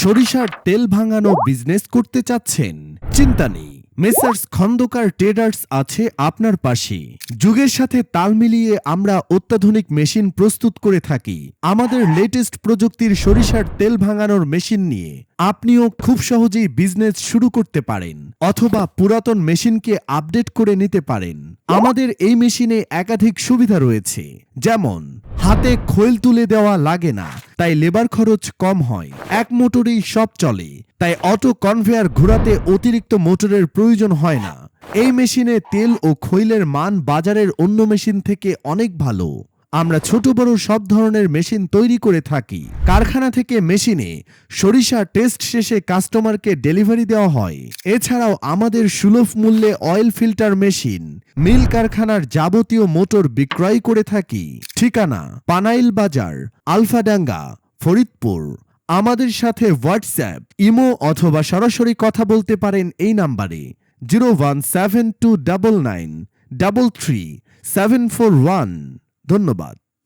সরিষার তেল ভাঙানো বিজনেস করতে চাচ্ছেন? চিন্তা নেই, মেসার্স খন্দকার ট্রেডার্স আছে আপনার পাশে। যুগের সাথে তাল মিলিয়ে আমরা অত্যাধুনিক মেশিন প্রস্তুত করে থাকি। আমাদের লেটেস্ট প্রযুক্তির সরিষার তেল ভাঙানোর মেশিন নিয়ে আপনিও খুব সহজেই বিজনেস শুরু করতে পারেন, অথবা পুরাতন মেশিনকে আপডেট করে নিতে পারেন। আমাদের এই মেশিনে একাধিক সুবিধা রয়েছে, যেমন হাতে খৈল তুলে দেওয়া লাগে না, তাই লেবার খরচ কম হয়। এক মোটরেই সব চলে, তাই অটো কনভেয়ার ঘোরাতে অতিরিক্ত মোটরের প্রয়োজন হয় না। এই মেশিনে তেল ও খৈলের মান বাজারের অন্য মেশিন থেকে অনেক ভালো। আমরা ছোট বড় সব ধরনের মেশিন তৈরি করে থাকি। কারখানা থেকে মেশিনে সরিষা টেস্ট শেষে কাস্টমারকে ডেলিভারি দেওয়া হয়। এছাড়াও আমাদের সুলভ মূল্যে অয়েল ফিল্টার মেশিন, মিল কারখানার যাবতীয় মোটর বিক্রয় করে থাকি। ঠিকানা: পানাইল বাজার, আলফাডাঙ্গা, ফরিদপুর। আমাদের সাথে হোয়াটসঅ্যাপ, ইমো অথবা সরাসরি কথা বলতে পারেন এই নাম্বারে 01729933741। ধন্যবাদ।